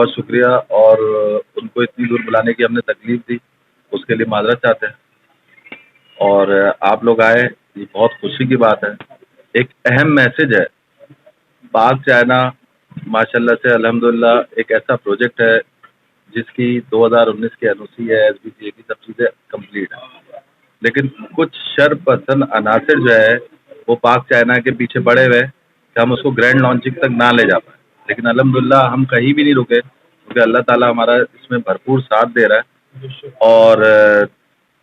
بہت شکریہ، اور ان کو اتنی دور بلانے کی ہم نے تکلیف دی، اس کے لیے معذرت چاہتے ہیں۔ اور آپ لوگ آئے، یہ بہت خوشی کی بات ہے۔ ایک اہم میسج ہے۔ پاک چائنا ماشاء اللہ سے الحمدللہ ایک ایسا پروجیکٹ ہے جس کی 2019 کی این او سی ہے، ایس بی سی اے کی سب چیزیں کمپلیٹ ہیں، لیکن کچھ شر پسند عناصر جو ہے وہ پاک چائنا کے پیچھے پڑے ہوئے کہ ہم اس کو گرینڈ لانچنگ تک نہ لے جا پائیں۔ لیکن الحمدللہ ہم کہیں بھی نہیں رکے، کیونکہ اللہ تعالیٰ ہمارا اس میں بھرپور ساتھ دے رہا ہے۔ اور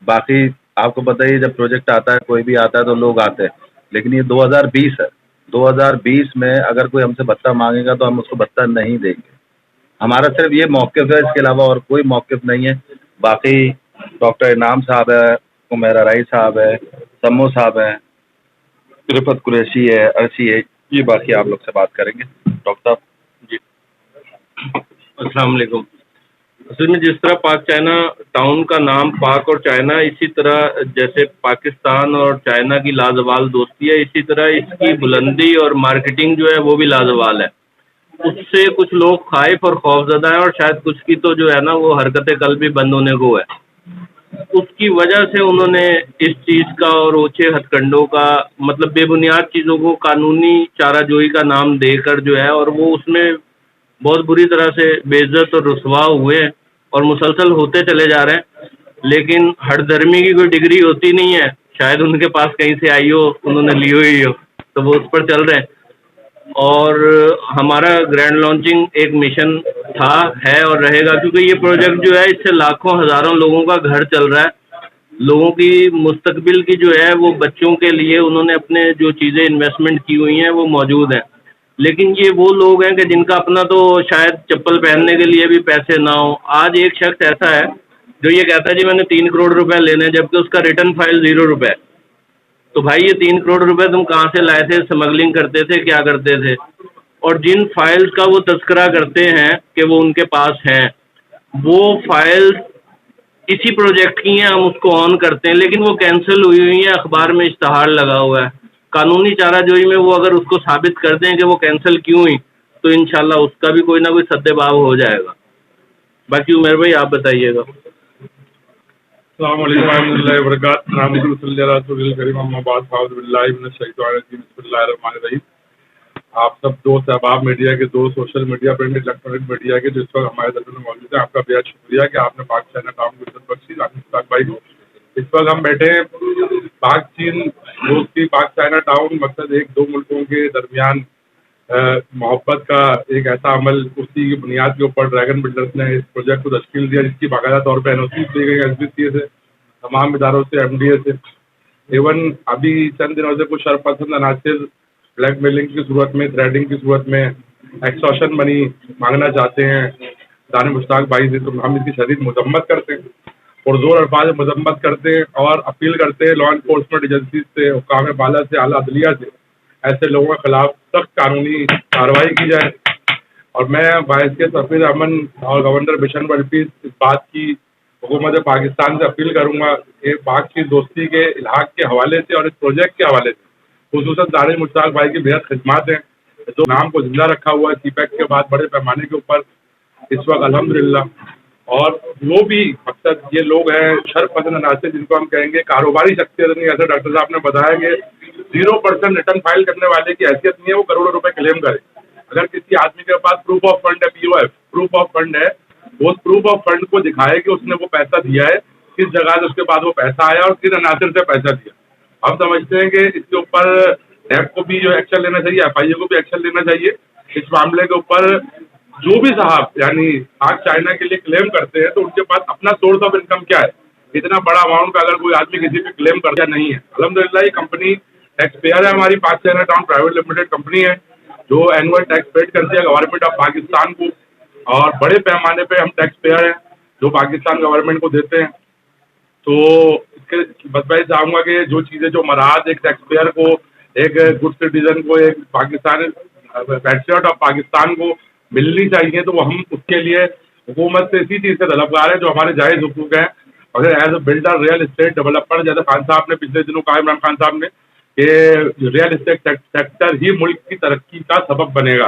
باقی آپ کو پتہ ہی، جب پروجیکٹ آتا ہے کوئی بھی آتا ہے تو لوگ آتے ہیں، لیکن یہ 2020 ہے۔ 2020 میں اگر کوئی ہم سے بھتہ مانگے گا تو ہم اس کو بھتہ نہیں دیں گے۔ ہمارا صرف یہ موقف ہے، اس کے علاوہ اور کوئی موقف نہیں ہے۔ باقی ڈاکٹر انعام صاحب ہے، عمیر رائی صاحب ہے، سمو صاحب ہیں، رفت قریشی ہے، عرشی ہے، یہ باقی آپ لوگ سے بات کریں گے۔ ڈاکٹر صاحب جی السلام علیکم۔ اصل میں جس طرح پاک چائنا ٹاؤن کا نام پاک اور چائنا، اسی طرح جیسے پاکستان اور چائنا کی لازوال دوستی ہے، اسی طرح اس کی بلندی اور مارکیٹنگ جو ہے وہ بھی لازوال ہے۔ اس سے کچھ لوگ خائف اور خوفزدہ ہیں، اور شاید کچھ کی تو جو ہے نا وہ حرکت قلب بھی بند ہونے کو ہے۔ اس کی وجہ سے انہوں نے اس چیز کا اور اونچے ہتھ کنڈوں کا مطلب بے بنیاد چیزوں کو قانونی چارہ جوئی کا نام دے کر جو ہے، اور وہ اس میں بہت بری طرح سے بے عزت اور رسوا ہوئے ہیں، اور مسلسل ہوتے چلے جا رہے ہیں۔ لیکن ہٹ دھرمی کی کوئی ڈگری ہوتی نہیں ہے، شاید ان کے پاس کہیں سے آئی ہو، انہوں نے لی ہوئی ہو، تو وہ اس پر چل رہے ہیں۔ اور ہمارا گرینڈ لانچنگ ایک مشن تھا، ہے اور رہے گا، کیونکہ یہ پروجیکٹ جو ہے اس سے لاکھوں ہزاروں لوگوں کا گھر چل رہا ہے۔ لوگوں کی مستقبل کی جو ہے وہ بچوں کے لیے انہوں نے اپنے جو چیزیں انویسٹمنٹ کی ہوئی ہیں وہ موجود ہیں۔ لیکن یہ وہ لوگ ہیں کہ جن کا اپنا تو شاید چپل پہننے کے لیے بھی پیسے نہ ہوں۔ آج ایک شخص ایسا ہے جو یہ کہتا ہے جی میں نے 3 کروڑ روپے لینے، جبکہ اس کا ریٹرن فائل 0 روپے۔ تو بھائی یہ 3 کروڑ روپے تم کہاں سے لائے تھے؟ اسمگلنگ کرتے تھے؟ کیا کرتے تھے؟ اور جن فائلز کا وہ تذکرہ کرتے ہیں کہ وہ ان کے پاس ہیں، وہ فائلز اسی پروجیکٹ کی ہیں، ہم اس کو آن کرتے ہیں، لیکن وہ کینسل ہوئی ہوئی ہیں، اخبار میں اشتہار لگا ہوا ہے۔ قانونی چارہ جوئی میں وہ اگر اس کو ثابت کر دیں کہ وہ کینسل کیوں ہوئی، تو انشاءاللہ اس کا بھی کوئی نہ کوئی سد باب ہو جائے گا۔ باقی عمیر بھائی آپ بتائیے گا۔ السلام علیکم ورحمۃ اللہ وبرکاتہ۔ نام صلی اللہ رسول الکریم، اما بعد، اعوذ باللہ من الشیطان الرجیم، بسم اللہ الرحمن الرحیم۔ آپ سب دوست احباب میڈیا کے دوست، social media, print electronic media کے جو اس وقت ہمارے درمیان موجود ہیں، آپ کا بہت شکریہ کہ آپ نے پاک چائنا ٹاؤن کو عزت بخشی۔ مشتاق بھائی کو اس وقت ہم بیٹھے ہیں پاک چین دوستی، پاک چائنا ٹاؤن مقصد ایک دو ملکوں کے درمیان محبت کا ایک ایسا عمل، اسی کی بنیاد کے اوپر ڈریگن بلڈرز نے اس پروجیکٹ کو تشکیل دیا، جس کی باقاعدہ طور پہ این او سی دی گئی ایس بی سی اے سے، تمام اداروں سے، ایم ڈی اے سے۔ ایون ابھی چند دنوں سے کچھ شرپسند عناصر بلیک میلنگ کی صورت میں، تھریڈنگ کی صورت میں ایکسٹارشن منی مانگنا چاہتے ہیں دانش مشتاق بھائی سے، تو ہم اس کی شدید مذمت کرتے ہیں، پرزور الفاظ مذمت کرتے ہیں، اور اپیل کرتے ہیں لا انفورسمنٹ ایجنسیز سے، حکام بالا سے، اعلیٰ عدلیہ سے، ایسے لوگوں کے خلاف سخت قانونی کارروائی کی جائے۔ اور میں باعث کے سفیر امن اور گورنر بشن برفیس اس بات کی حکومت پاکستان سے اپیل کروں گا کہ پاک کی دوستی کے الحاق کے حوالے سے اور اس پروجیکٹ کے حوالے سے خصوصاً دانش مشتاق بھائی کی بےحد خدمات ہیں، جو نام کو زندہ رکھا ہوا ہے سی پیک کے بعد بڑے پیمانے کے اوپر اس وقت الحمدللہ۔ اور وہ بھی مقصد یہ لوگ ہیں شر پسند عناصر، جن کو ہم کہیں گے کاروباری شخصیت نہیں، ایسے ڈاکٹر صاحب نے بتایا کہ 0% ریٹرن فائل کرنے والے کی حیثیت نہیں ہے وہ کروڑوں روپے کلیم کرے۔ اگر کسی آدمی کے پاس پروف آف فنڈ ہے، P O F proof of fund ہے، وہ پروف آف فنڈ کو دکھائے کہ اس نے وہ پیسہ دیا ہے، کس جگہ سے اس کے بعد وہ پیسہ آیا اور کس عناصر سے پیسہ دیا۔ ہم سمجھتے ہیں کہ اس کے اوپر نیب کو بھی جو ایکشن لینا چاہیے، ایف آئی اے کو بھی ایکشن لینا چاہیے اس معاملے کے اوپر۔ جو بھی صاحب یعنی پاک چائنا کے لیے کلیم کرتے ہیں تو ان کے پاس اپنا سورس آف انکم کیا ہے؟ اتنا بڑا اماؤنٹ کا اگر کوئی آدمی کسی پہ کلیم کرتا نہیں ہے۔ الحمدللہ یہ کمپنی ٹیکس پیئر ہے، ہماری پاک China town private limited company ہے جو اینول ٹیکس پیڈ کرتی ہے گورنمنٹ آف پاکستان کو، اور بڑے پیمانے پہ ہم ٹیکس پیئر ہیں جو پاکستان گورنمنٹ کو دیتے ہیں۔ تو اس کے بس میں چاہوں گا کہ جو چیزیں، جو مراحت ایک ٹیکس پیئر کو، ایک گڈ سٹیزن کو، ایک پاکستان پیٹریوٹ آف پاکستان کو ملنی چاہیے، تو وہ ہم اس کے لیے حکومت سے اسی چیز سے طلبگار ہیں جو ہمارے جائز حقوق ہیں۔ اگر as a builder, real estate developer, جیسے خان صاحب نے پچھلے دنوں کہا، عمران خان صاحب نے، کہ ریئل اسٹیٹ سیکٹر ہی ملک کی ترقی کا سبب بنے گا،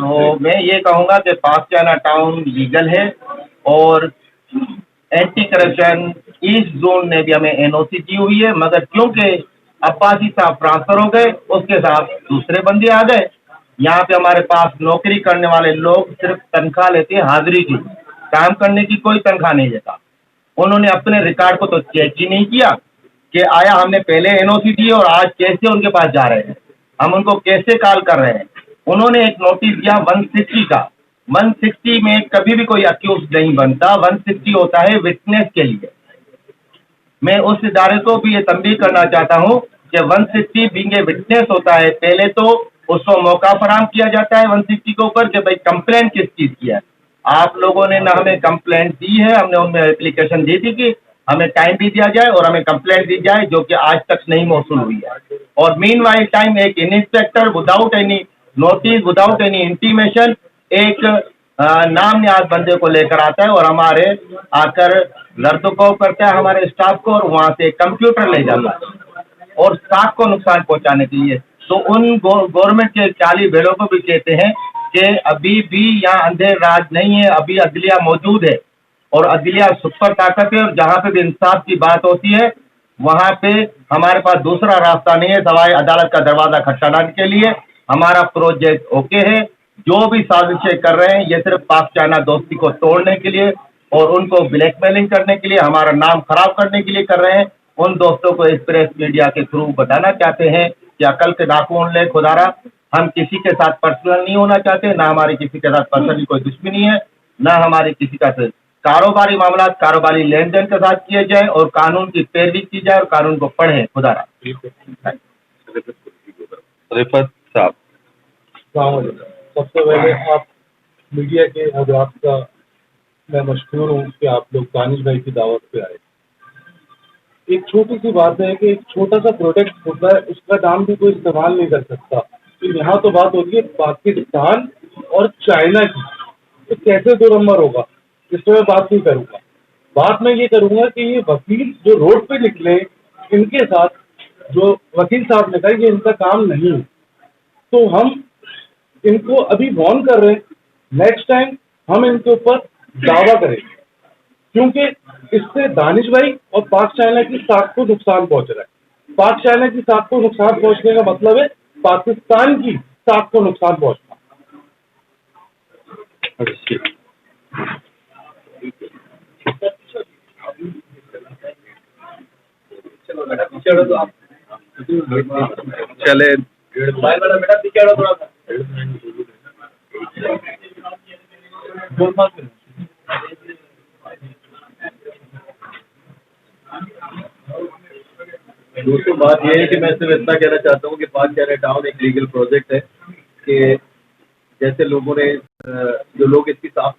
تو میں یہ کہوں گا کہ پاک چائنا ٹاؤن لیگل ہے، اور اینٹی کرپشن ایسٹ زون نے بھی ہمیں NOC دی ہوئی ہے، مگر کیونکہ عباسی صاحب ٹرانسفر ہو گئے، اس کے ساتھ دوسرے بندے آ گئے، یہاں پہ ہمارے پاس نوکری کرنے والے لوگ صرف تنخواہ لیتے ہیں حاضری کی، کام کرنے کی کوئی تنخواہ نہیں لیتا۔ انہوں نے اپنے ریکارڈ کو تو چیک ہی نہیں کیا کہ آیا ہم نے پہلے NOC دی اور آج کیسے ان کے پاس جا رہے ہیں، ہم ان کو کیسے کال کر رہے ہیں۔ انہوں نے ایک نوٹس دیا 160 کا، 160 میں کبھی بھی کوئی اکیوز نہیں بنتا، 160 ہوتا ہے وٹنس کے لیے۔ میں اس ادارے کو بھی یہ تنبیہ کرنا چاہتا ہوں کہ 160 بینگ اے وٹنس ہوتا ہے، پہلے تو اس کو موقع فراہم کیا جاتا ہے 160 کے اوپر کہ بھائی کمپلین کس چیز کی ہے۔ آپ لوگوں نے نہ ہمیں کمپلینٹ دی ہے، ہم نے ان میں اپلیکیشن دی تھی کہ ہمیں ٹائم بھی دیا جائے اور ہمیں کمپلینٹ دی جائے، جو کہ آج تک نہیں موصول ہوئی ہے۔ اور مین وائل ٹائم ایک inspector without any notice, without any intimation, ایک نام نیاز بندے کو لے کر آتا ہے اور ہمارے آ کر زرد کو کرتا ہے ہمارے اسٹاف کو، اور وہاں سے کمپیوٹر لے جاتا ہے اور اسٹاف کو نقصان پہنچانے کے لیے۔ تو ان گورنمنٹ کے چالی بھیڑوں کو بھی کہتے ہیں کہ ابھی بھی یہاں اندھیر راج نہیں ہے، ابھی عدلیہ موجود ہے، اور عدلیہ سپر طاقت ہے، اور جہاں پہ بھی انصاف کی بات ہوتی ہے وہاں پہ ہمارے پاس دوسرا راستہ نہیں ہے سوائے عدالت کا دروازہ کھٹکھٹانے کے لیے۔ ہمارا پروجیکٹ اوکے ہے، جو بھی سازشیں کر رہے ہیں یہ صرف پاک چائنا دوستی کو توڑنے کے لیے اور ان کو بلیک میلنگ کرنے کے لیے، ہمارا نام خراب کرنے کے لیے کر رہے ہیں۔ ان دوستوں کو اس پریس میڈیا کے تھرو بتانا چاہتے ہیں کہ عقل کے ناخن لے خدارا، ہم کسی کے ساتھ پرسنل نہیں ہونا چاہتے، نہ ہماری کسی کے ساتھ پرسنلی کوئی دشمنی ہے، نہ ہماری کسی کا کاروباری معاملات کاروباری لین دین کے ساتھ کیے جائیں، اور قانون کی پیروی کی جائے اور قانون کو پڑھیں خدارا۔ رفت صاحب، السلام علیکم۔ سب سے پہلے آپ میڈیا کے حضرات کا میں مشکور ہوں کہ آپ لوگ دانش بھائی کی دعوت پہ آئے۔ ایک چھوٹی سی بات ہے کہ ایک چھوٹا سا پروڈکٹ ہوتا ہے، اس کا نام بھی کوئی استعمال نہیں کر سکتا، تو یہاں تو بات ہوتی ہے پاکستان اور چائنا کی، تو کیسے دو نمبر ہوگا، اس پہ میں بات نہیں کروں گا۔ بات میں یہ کروں گا کہ یہ وکیل جو روڈ پہ نکلے، ان کے ساتھ جو وکیل صاحب نے کہا یہ ان کا کام نہیں ہے، تو ہم ان کو ابھی وارن کر رہے ہیں، نیکسٹ ٹائم ہم ان کے اوپر دعویٰ کریں گے، کیونکہ اس سے دانش بھائی اور پاک چائنا کی ساکھ کو نقصان پہنچ رہا ہے۔ پاک چائنا کی ساکھ کو نقصان پہنچنے کا مطلب ہے پاکستان کی ساکھ کو نقصان پہنچنا۔ چلے دوسری بات یہ ہے کہ میں صرف اتنا کہنا چاہتا ہوں کہ پاک چائنا ٹاؤن ایک لیگل پروجیکٹ ہے، کہ جیسے لوگوں نے جو لوگ اس کی ساخت